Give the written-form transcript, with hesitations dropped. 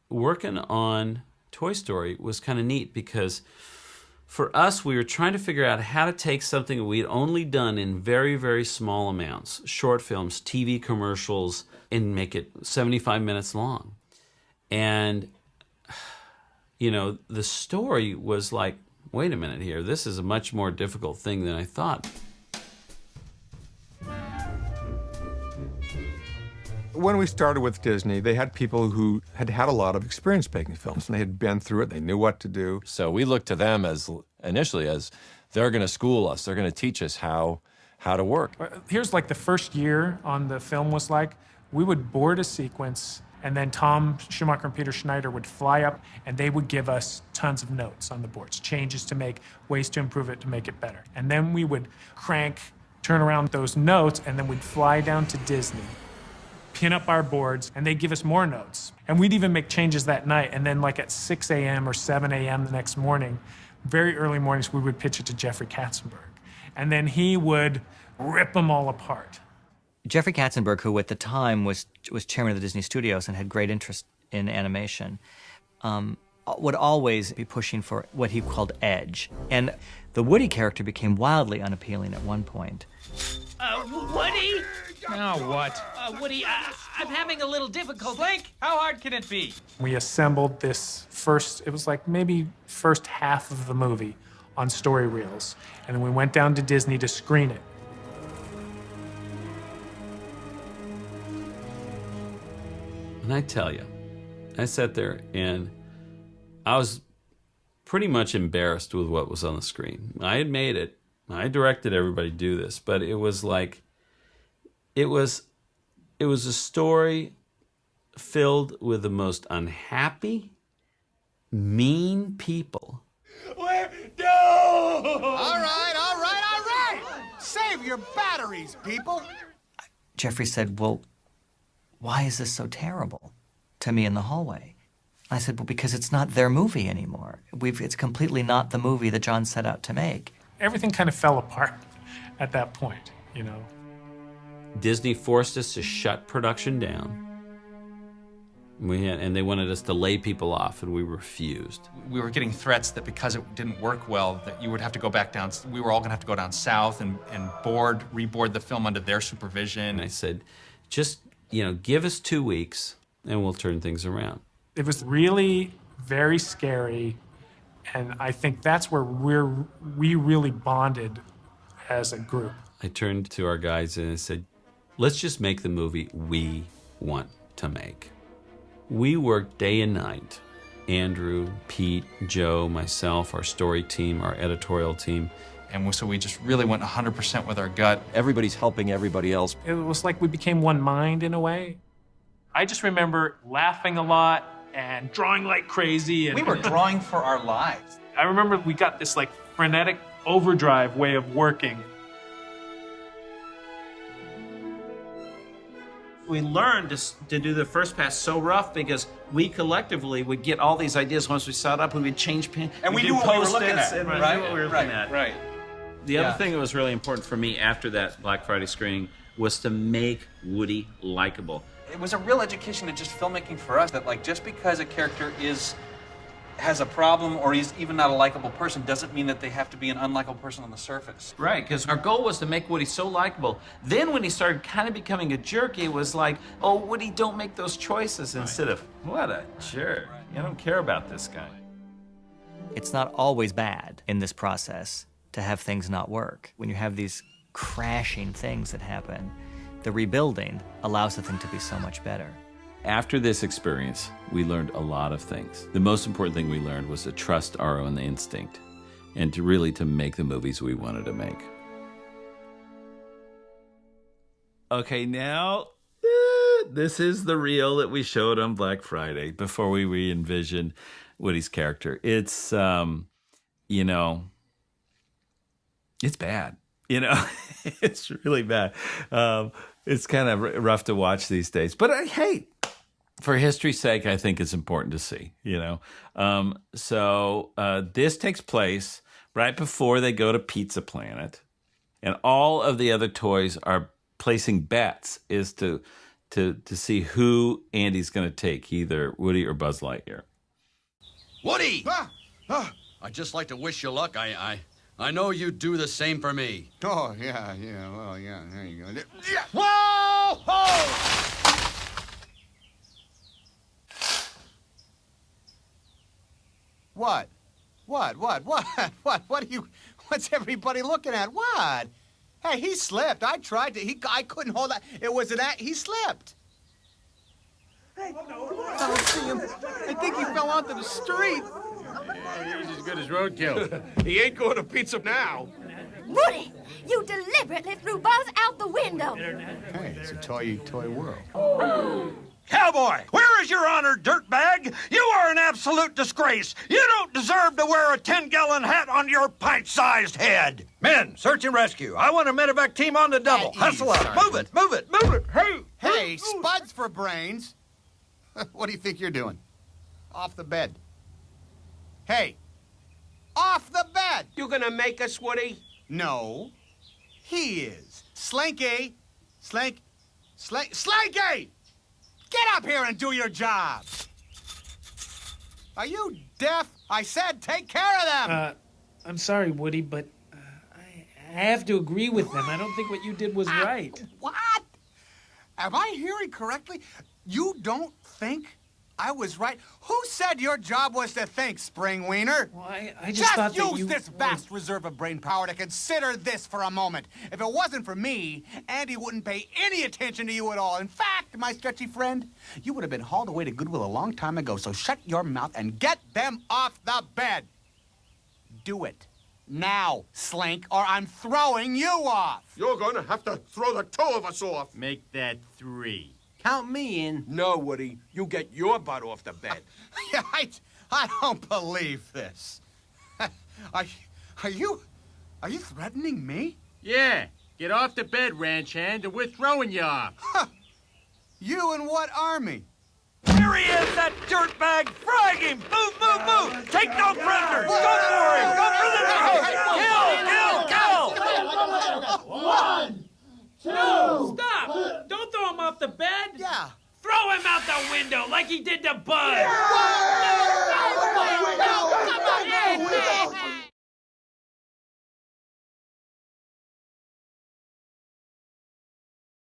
working on Toy Story was kind of neat because for us, we were trying to figure out how to take something we'd only done in very, very small amounts, short films, TV commercials, and make it 75 minutes long. And, you know, the story was like, wait a minute here, this is a much more difficult thing than I thought. When we started with Disney, they had people who had had a lot of experience making films, and they had been through it, they knew what to do. So we looked to them as initially as they're going to school us, they're going to teach us how to work. Here's like the first year on the film was like, we would board a sequence, and then Tom Schumacher and Peter Schneider would fly up, and they would give us tons of notes on the boards, changes to make, ways to improve it to make it better. And then we would turn around those notes, and then we'd fly down to Disney, pin up our boards, and they'd give us more notes. And we'd even make changes that night, and then like at 6 a.m. or 7 a.m. the next morning, very early mornings, we would pitch it to Jeffrey Katzenberg. And then he would rip them all apart. Jeffrey Katzenberg, who at the time was chairman of the Disney Studios and had great interest in animation, would always be pushing for what he called edge. And the Woody character became wildly unappealing at one point. Woody? Now what? Woody, I'm having a little difficulty. Slink, how hard can it be? We assembled this it was like maybe first half of the movie on story reels. And then we went down to Disney to screen it. And I tell you, I sat there and I was pretty much embarrassed with what was on the screen. I had made it. I directed everybody to do this, but it was like, it was a story filled with the most unhappy, mean people. All right. Save your batteries, people. Jeffrey said, well, why is this so terrible, to me in the hallway? I said, well, because it's not their movie anymore. It's completely not the movie that John set out to make. Everything kind of fell apart at that point, you know. Disney forced us to shut production down. And they wanted us to lay people off, and we refused. We were getting threats that because it didn't work well, that you would have to go back down. We were all going to have to go down south and reboard the film under their supervision. And I said, just, give us 2 weeks, and we'll turn things around. It was really very scary, and I think that's where we really bonded as a group. I turned to our guys and I said, let's just make the movie we want to make. We worked day and night. Andrew, Pete, Joe, myself, our story team, our editorial team. And so we just really went 100% with our gut. Everybody's helping everybody else. It was like we became one mind in a way. I just remember laughing a lot and drawing like crazy. We were drawing for our lives. I remember we got this like frenetic overdrive way of working. We learned to do the first pass so rough because we collectively would get all these ideas once we saw it up, we would change pin. And we knew what we were looking at. And we knew what we were looking at. Right. The other thing that was really important for me after that Black Friday screening was to make Woody likable. It was a real education in just filmmaking for us, that like just because a character has a problem or he's even not a likable person doesn't mean that they have to be an unlikable person on the surface. Right, because our goal was to make Woody so likable. Then when he started kind of becoming a jerk, it was like, oh, Woody, don't make those choices, instead of, what a jerk. I don't care about this guy. It's not always bad in this process to have things not work. When you have these crashing things that happen, the rebuilding allows the thing to be so much better. After this experience, we learned a lot of things. The most important thing we learned was to trust our own instinct and to really make the movies we wanted to make. Okay, now, this is the reel that we showed on Black Friday before we re-envisioned Woody's character. It's, it's bad. It's really bad. It's kind of rough to watch these days. But hey, for history's sake, I think it's important to see, So this takes place right before they go to Pizza Planet. And all of the other toys are placing bets as to to see who Andy's going to take, either Woody or Buzz Lightyear. Woody! I'd just like to wish you luck. I know you'd do the same for me. Oh, yeah, well, yeah, there you go. Yeah. Whoa! Ho! What? What are you, what's everybody looking at? What? Hey, he slipped. I tried to, I couldn't hold that. It was he slipped. Hey, I don't see him. I think he fell onto the street. Yeah, he's as good as roadkill. He ain't going to pizza now. Woody, you deliberately threw Buzz out the window. Hey, it's a toy world. Cowboy, where is your honor, dirtbag? You are an absolute disgrace. You don't deserve to wear a 10-gallon hat on your pint-sized head. Men, search and rescue. I want a medevac team on the double. Hustle up. Move it. Hey, spuds for brains. What do you think you're doing? Off the bed. Hey, off the bed. You gonna make us, Woody? No, he is. Slinky! Slinky! Get up here and do your job! Are you deaf? I said take care of them! I'm sorry, Woody, but I have to agree with them. I don't think what you did was right. What? Am I hearing correctly? You don't think I was right? Who said your job was to think, Spring Wiener? Well, I just thought that use this vast reserve of brain power to consider this for a moment. If it wasn't for me, Andy wouldn't pay any attention to you at all. In fact, my sketchy friend, you would have been hauled away to Goodwill a long time ago, so shut your mouth and get them off the bed. Do it. Now, Slink, or I'm throwing you off. You're gonna have to throw the two of us off. Make that 3. Count me in. No, Woody. You get your butt off the bed. I don't believe this. Are you threatening me? Yeah. Get off the bed, ranch hand, or we're throwing you off. You and what army? Here he is, that dirtbag. Frag him. Move. Take no prisoners. Go for him. Go for the kill. 1, 2. Stop! Don't throw him off the bed. Yeah. Throw him out the window like he did to Buzz. No, come on.